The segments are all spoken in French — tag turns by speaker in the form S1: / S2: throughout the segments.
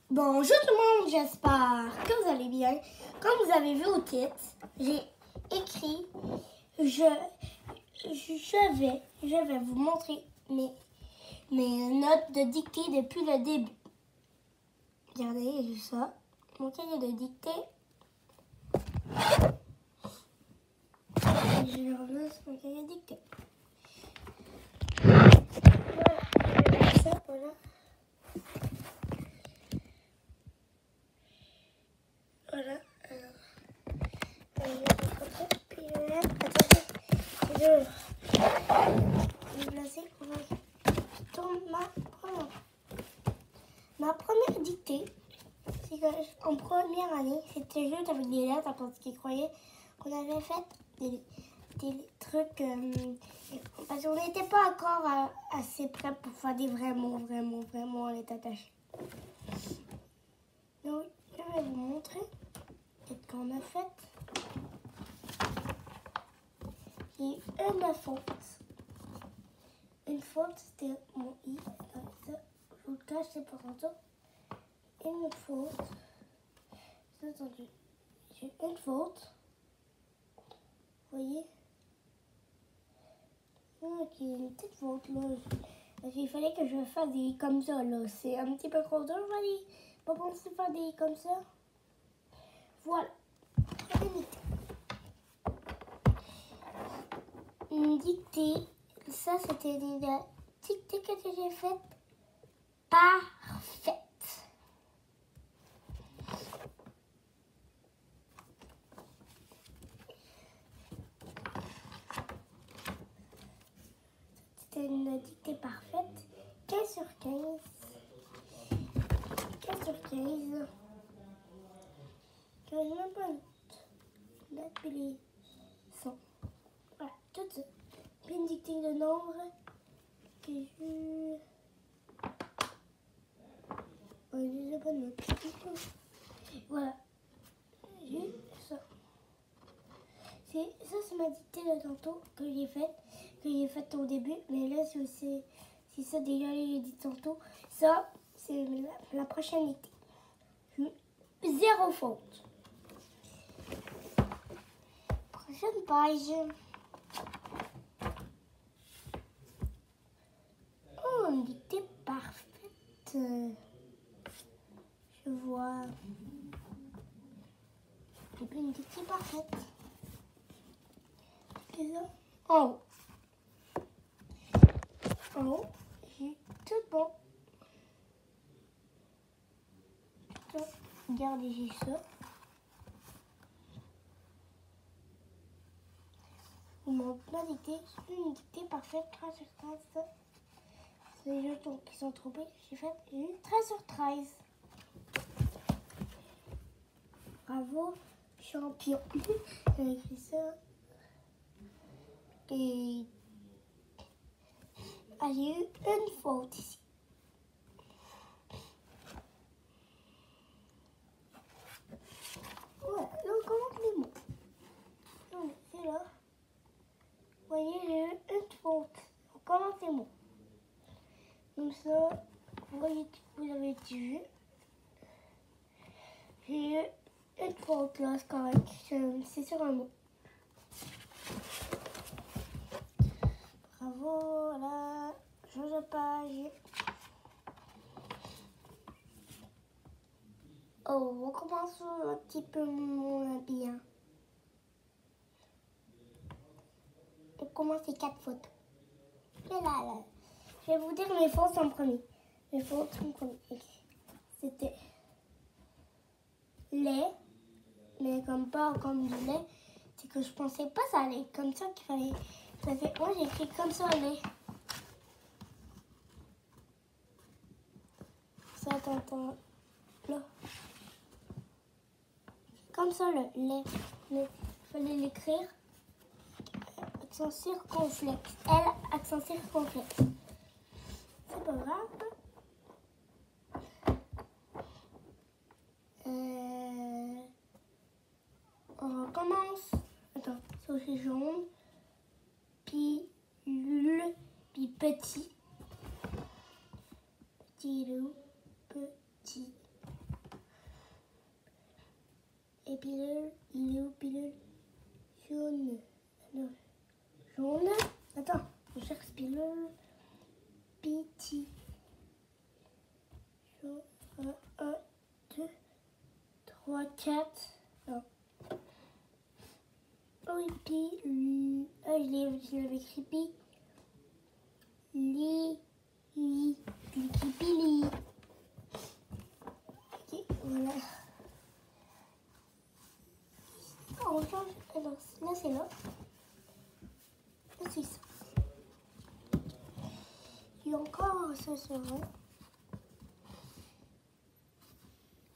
S1: Bonjour tout le monde, j'espère que vous allez bien. Comme vous avez vu au titre, j'ai écrit, je vais vous montrer mes notes de dictée depuis le début. Regardez, j'ai ça, mon cahier de dictée. Et je relance mon cahier de dictée. Voilà, ça, voilà. Voilà, alors, puis là, attendez, je vais placer, je tourne ma première dictée, c'est qu'en première année, c'était juste avec des lettres parce qu'ils croyaient qu'on avait fait des trucs, parce qu'on n'était pas encore assez prêts pour faire des vraiment, on est attachés. Donc, je vais vous montrer ce qu'on a fait. J'ai eu une faute. Une faute, c'était mon i. Ça, je vous le cache, c'est pour tantôt. Une faute. J'ai entendu. J'ai une faute. Vous voyez? Ok, une petite faute là. Parce qu'il fallait que je fasse des comme ça là. C'est un petit peu trop dur, allez. Pas penser faire des comme ça. Voilà. Une dictée. Ça, c'était une dictée que j'ai faite. Parfaite. C'était une dictée parfaite. 15 sur 15. 15 sur 15. Je n'ai même pas d'appeler 100. Voilà, tout ça. Puis une dictée de nombre que je... je n'ai pas de notes. Voilà. J'ai ça. Ça, c'est ma dictée de tantôt que j'ai faite au début. Mais là, c'est ça déjà, j'ai dit tantôt. Ça, c'est la prochaine dictée. 0 faute. Prochaine page. Oh, une dictée parfaite. Je vois. Et puis une dictée parfaite. C'est ça. En haut. En haut, j'ai tout bon. Regardez, j'ai ça. Ma dictée, une dictée parfaite, 13 sur 13. Ça. C'est les jeux qui sont trompés. J'ai fait une 13 sur 13. Bravo, champion. J'ai écrit ça. Et j'ai eu une faute ici. Voilà, là on commence les mots. Donc, c'est là. Vous voyez, j'ai eu une faute. On commence les mots. Comme ça, vous voyez, vous avez vu. J'ai eu une faute là, c'est correct. C'est sur un mot. Bravo, voilà. Change de page. Oh, on commence un petit peu moins bien. On commence les 4 fautes. Et là, je vais vous dire mes fautes en premier. Mes fautes en premier. C'était lait, mais comme pas comme du lait. C'est que je pensais pas ça allait comme ça qu'il fallait. Ça fait, moi j'ai écrit comme ça lait. Ça, attends, là. Comme ça le lait. Il fallait l'écrire. Accent circonflexe. L, accent circonflexe. C'est pas grave. On recommence. Attends, ça c'est jaune. Pilule. Puis petit. Petit loup. Petit les pilules. Il est où, pilule? Jaune. Non. Jaune. Attends, on cherche pilule. Petit. 1, 2, 3, 4. Non. Oui, pilule. Je l'avais écrit pi. Pili. Ok, voilà. On change. Alors, là, c'est là. Là, c'est ça. Il y a encore ça sur vrai.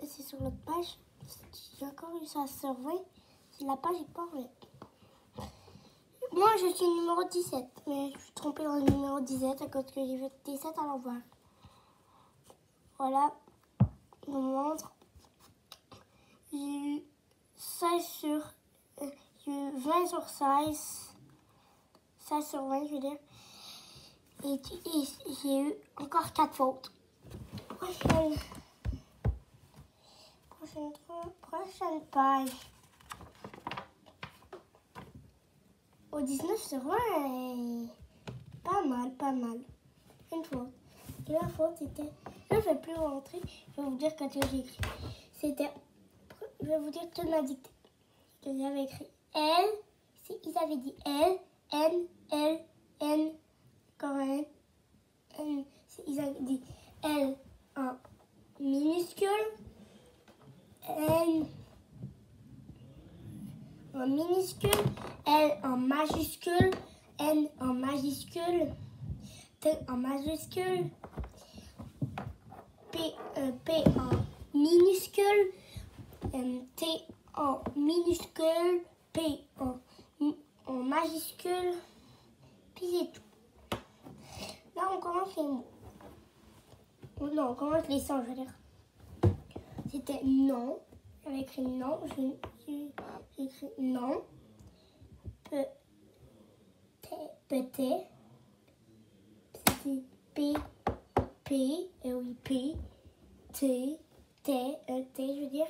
S1: C'est sur l'autre page. J'ai encore eu ça sur vrai. C'est la page est pas vraie. Moi, je suis numéro 17. Mais je suis trompée dans le numéro 17 à cause que j'ai fait 17 à l'envers. Voilà. Je vous montre. J'ai eu 16 sur... j'ai eu 20 sur 16. 16 sur 20, je veux dire. Et j'ai eu encore 4 fautes. Prochaine page. Au 19 sur 20, pas mal. Une faute. Et la faute, c'était... Je ne vais plus rentrer. Je vais vous dire quand j'ai écrit. C'était... Je vais vous dire toute ma dictée. Que j'avais écrit L. Ils avaient dit L, N, comme N. Ils avaient dit L en minuscule, N en minuscule, L en majuscule, N en majuscule, T en majuscule, P en minuscule, T en minuscule, P en majuscule, puis c'est tout. Là, on commence les mots. Non, on commence les sons, je veux dire. C'était non. J'avais écrit non. J'ai écrit non. Peut-être. C'était P, oui, P, T, je veux dire.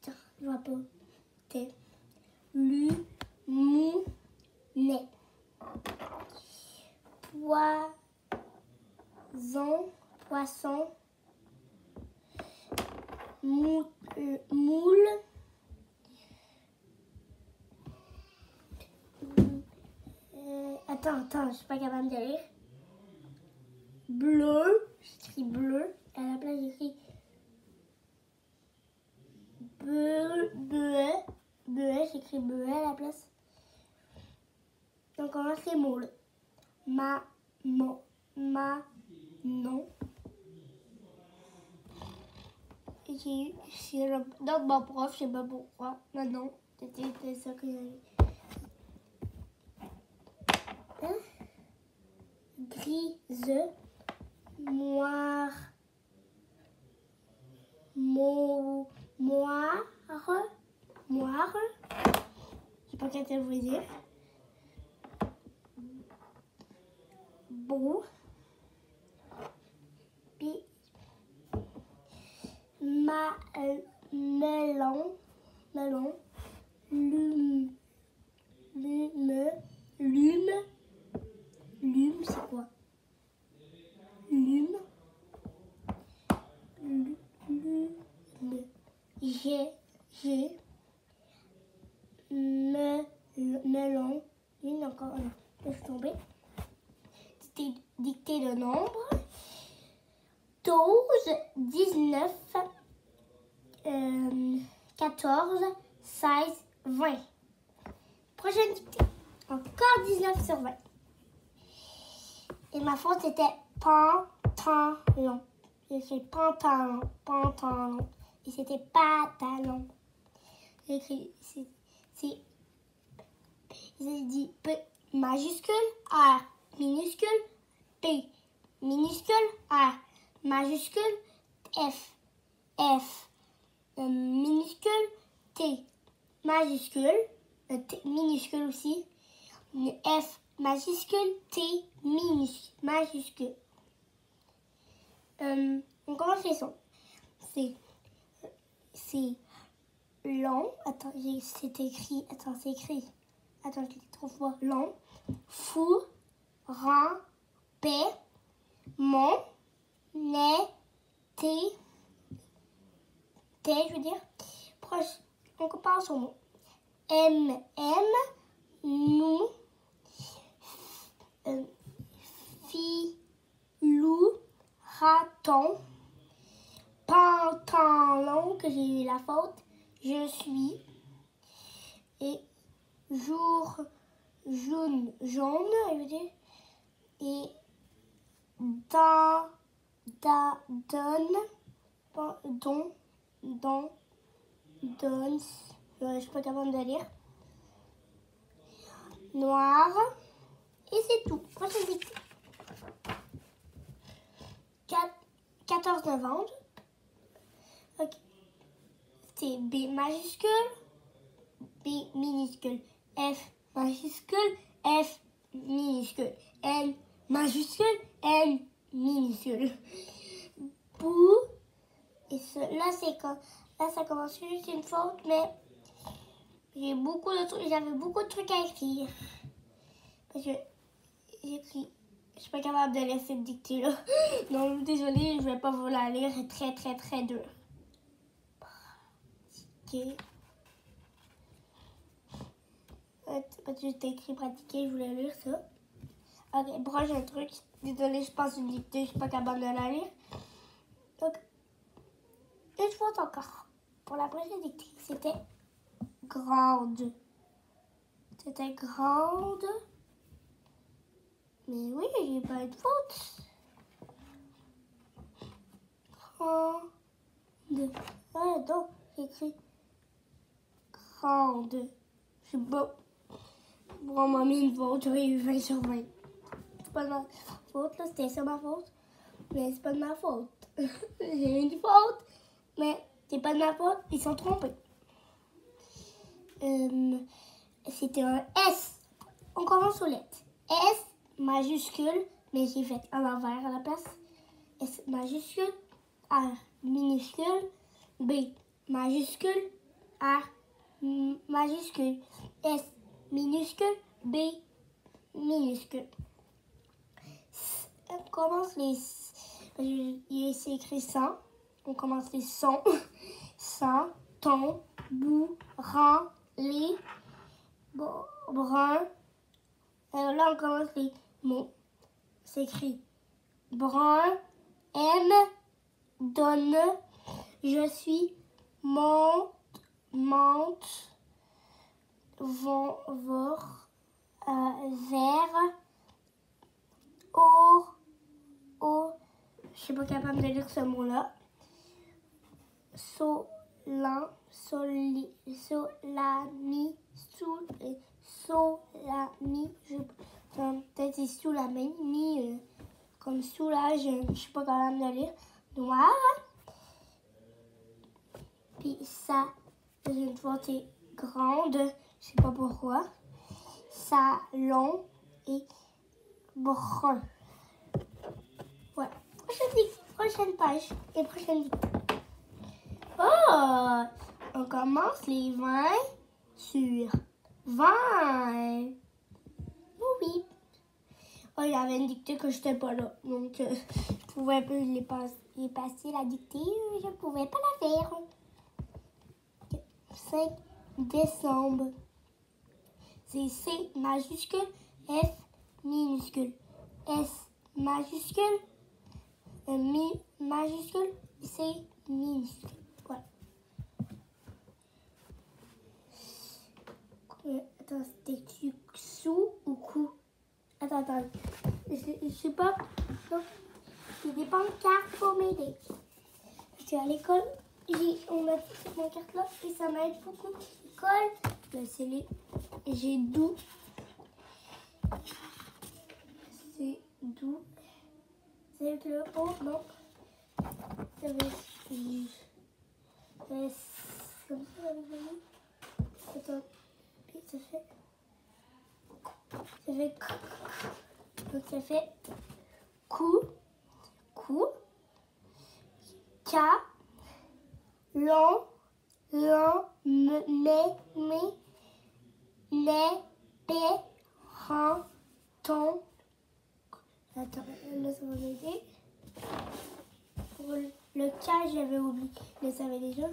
S1: Attends, je vois pas. T. Mou, né. Poisson. Moule. Attends, je suis pas capable de lire. Bleu, j'écris bleu. À la place, j'écris bleu, j'écris bleu à la place. Donc, on va faire moule. Non. Donc, mon prof, je sais pas pourquoi. Non, c'était ça que j'avais. Grise, moire, je sais pas qu'est-ce qu'elle veut dire. Beau, puis melon, lume, c'est quoi? Lume. J'ai melon. Une encore. Je suis tombée. C'était dictée de nombre. 12, 19, 14, 16, 20. Prochaine dictée. Encore 19 sur 20. Et ma faute, c'était pantalon. J'ai fait pantalon. Et c'était pantalon. J'ai écrit, j'ai dit P majuscule, R minuscule, P minuscule, R majuscule, F minuscule, T majuscule, T minuscule aussi, F majuscule, T majuscule. On commence les sons. C'est long. Attends, c'est écrit. Attends, c'est écrit. Attends, je l'ai trop fort. Long. Fou. Rang. Paix. Mon. Né. Té. Té, je veux dire. Proche. On compare son mot. M. Nous. Filou. Raton. Pantalon, que j'ai eu la faute. Je suis. Et jour, jaune, je veux dire. Et donne, je suis pas capable de lire. Noir. Et c'est tout. Prochaine dictée. 14 novembre. Ok. C'est B majuscule, B minuscule, F majuscule, F minuscule, N majuscule, N minuscule. Bou. Et là, ça commence juste une faute, mais j'avais beaucoup de trucs à écrire. Parce que j'écris. Je suis pas capable de lire cette dictée-là. Donc, désolée, je vais pas vous la lire. C'est très, très, très dur. Pratiquer. Parce que j'ai écrit pratiquer, je voulais lire ça. Ok, prochain truc. Désolée, je passe une dictée, je suis pas capable de la lire. Donc, une fois encore. Pour la prochaine dictée, c'était grande. C'était grande. Mais oui, j'ai pas eu de faute. Grande. Ah, donc, j'ai écrit grande. Je sais pas. Bon, on m'a mis une faute, j'aurais eu 20 sur 20. C'est pas de ma faute, là, c'était ça ma faute. Mais c'est pas de ma faute. J'ai eu une faute, mais c'est pas de ma faute, ils sont trompés. C'était un S. On commence aux lettres. S majuscule, mais j'ai fait un envers à la place. S majuscule, R minuscule, B majuscule, R majuscule, S minuscule, B minuscule. On commence c'est écrit sans. On commence les sons. Sans, ton, bout, rang, les, brun. Alors là, on commence les mots. C'est écrit brun, aime, donne, je suis, monte, vor, vers, je suis pas capable de lire ce mot-là. Solami, peut-être c'est sous la main, comme soulage, je suis pas capable de lire. Noir. Puis ça, une fois c'est grande, je sais pas pourquoi. Salon et brun. Voilà. Prochaine page et prochaine vidéo. Oh! On commence les 20 sur 20. Oui. Oh, il y avait une dictée que je n'étais pas là. Donc, je pouvais pas les passer la dictée. Je ne pouvais pas la faire. 5 décembre. C'est C majuscule, F minuscule, S majuscule, majuscule, C minuscule. Voilà. Attends, c'était sous ou cou? Attends. Je sais pas. Donc, il y a des pancartes pour m'aider. Je suis à l'école. On a cette pancarte là et ça m'aide beaucoup. L'école. Là, c'est les. J'ai doux. C'est doux. C'est le haut, non. Ça va être comme ça avec le mot. Attends. Et ça fait. Donc ça fait cou. Ca. Long. ton. Attends, là ça va m'aider. Pour le K, j'avais oublié. Je le savais déjà.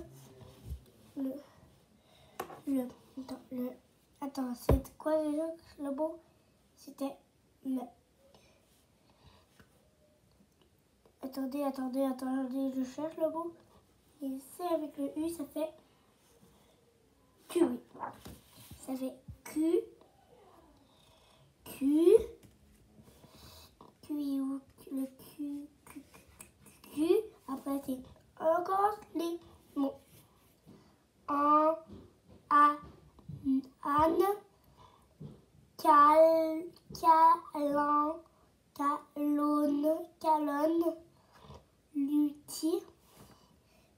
S1: Attends, c'était quoi déjà le mot? C'était le. Attendez, je cherche le mot. Et c'est avec le U, ça fait Q. Oui. Ça fait Q. Le Q. Après, c'est encore les mots. Anne, calonne, lutti,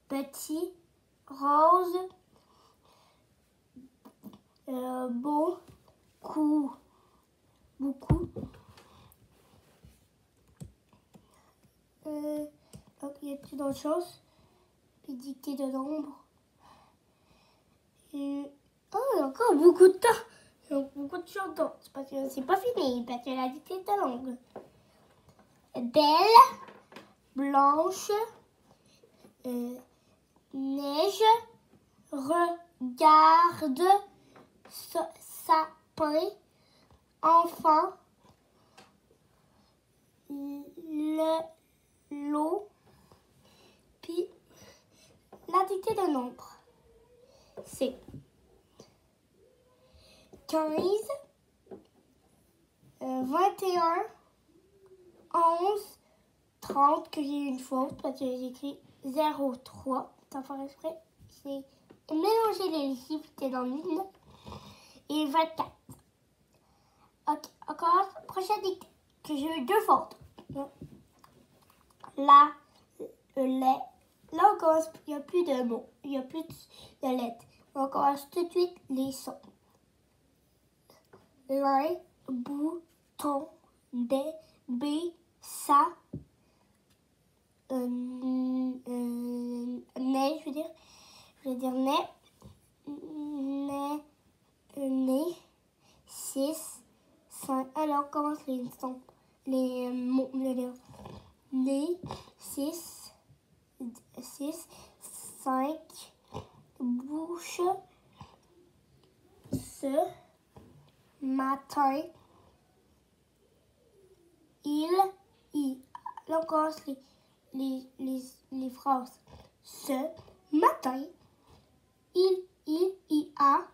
S1: petit, rose, beaucoup. Donc, il y a plus d'autres choses. Puis dictée de nombre. Il y a encore beaucoup de temps. Donc, beaucoup de choses d'autres. Parce que c'est pas fini. Parce que la dictée de langue. Belle, blanche, neige, regarde, sapin, enfant, l'eau, puis la dictée de nombre. C'est 15, 21, 11, 30, que j'ai eu une faute parce que j'ai écrit 03. Sans faire exprès, j'ai mélangé les chiffres qui étaient dans l'une. Et 24. Ok, encore, prochaine dictée, que j'ai eu 2 fautes. Là, encore, il n'y a plus de mots, il n'y a plus de lettres. On commence tout de suite les sons. L'un, bouton, bébé, ça, nez, je veux dire nez, nez, 6, 5. Alors, on commence les sons, les mots, nez, 6, 5, bouche, ce matin, il. Là, on commence les phrases. Ce matin, il y a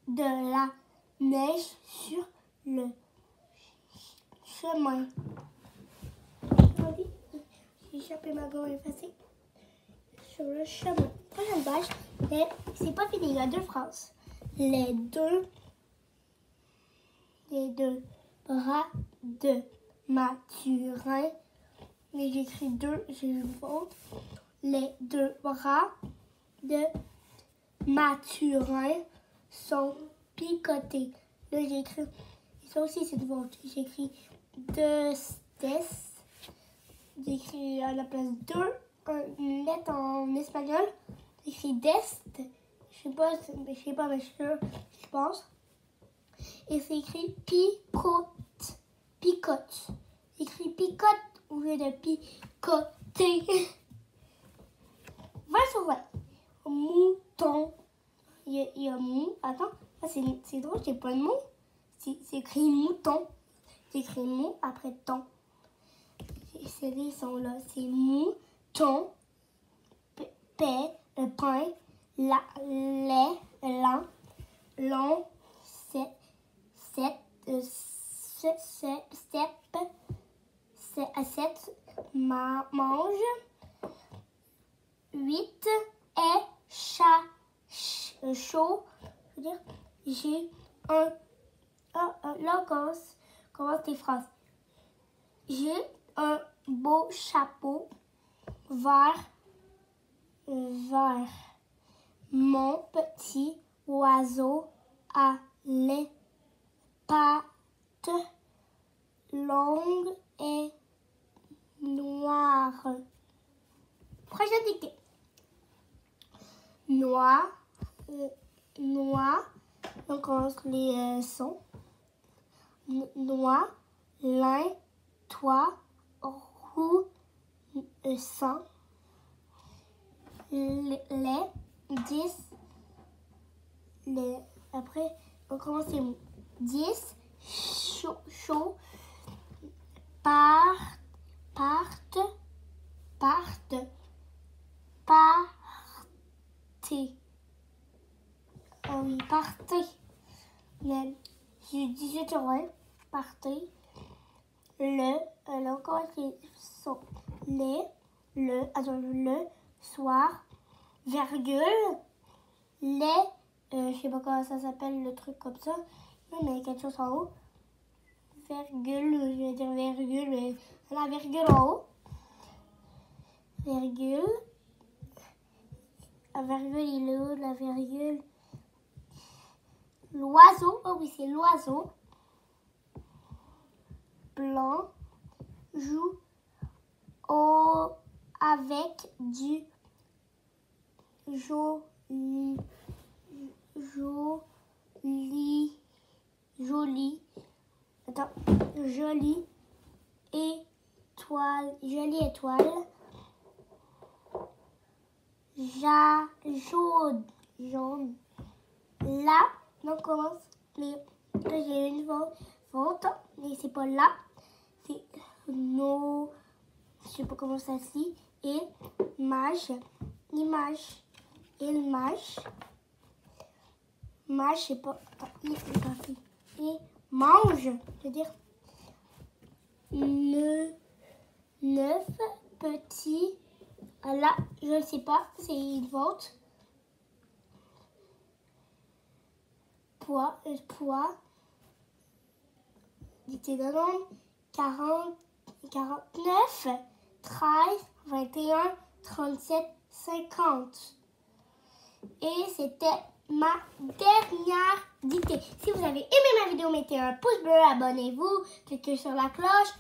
S1: de la neige sur le chemin. J'ai échappé ma gomme effacée sur le chemin. Prochaine page, mais c'est pas fini, il y a 2 phrases. Les deux bras de Mathurin. Mais j'écris 2, j'ai eu une faute. Les 2 bras de Mathurin sont picotés. Là, j'ai écrit, ça aussi c'est une faute. J'ai écrit 2 stess. J'ai écrit à la place 2, une lettre en espagnol. J'ai écrit dest. Je sais pas, mais je pense. Et c'est écrit picote. Picote. Écrit picote au lieu de picoter. 20 sur 20. Mouton. Il y a mou. Attends, c'est drôle, j'ai pas de mot. C'est écrit mouton. C'est écrit mou après ton. Ces deux sont là. C'est mouton, paix, pain, lait, lent, long, sept, mange, 8, est, chaud. Je veux dire, j'ai un. Là, commence tes phrases. J'ai un beau chapeau vert. Mon petit oiseau a les pattes longues et noires. Prochaine dictée. noix, noix. On commence les sons. Noix, lin, toit, roue, sang, lait, 10. Après, on commence les mots. 10, chaud, partent, partez. Ah oui, partez. J'ai 18 euros. Partez. On commence les sons. Le, soir, virgule, les, je sais pas comment ça s'appelle le truc comme ça, mais il y a quelque chose en haut. Virgule, je vais dire virgule, mais la virgule en haut. Virgule. La virgule, il est où, la virgule? L'oiseau, oh oui, c'est l'oiseau. Blanc, joue avec du joli, jolie étoile, jaune. Là, on commence là, j'ai une faute, mais c'est pas là, c'est no, je sais pas comment ça se dit, et image, je sais pas, et mange, je veux dire, 9 petits, là, je ne sais pas, c'est une faute. Poids, dictée de nombre, 40, 49, 13, 21, 37, 50. Et c'était ma dernière dictée. Si vous avez aimé ma vidéo, mettez un pouce bleu, abonnez-vous, cliquez sur la cloche.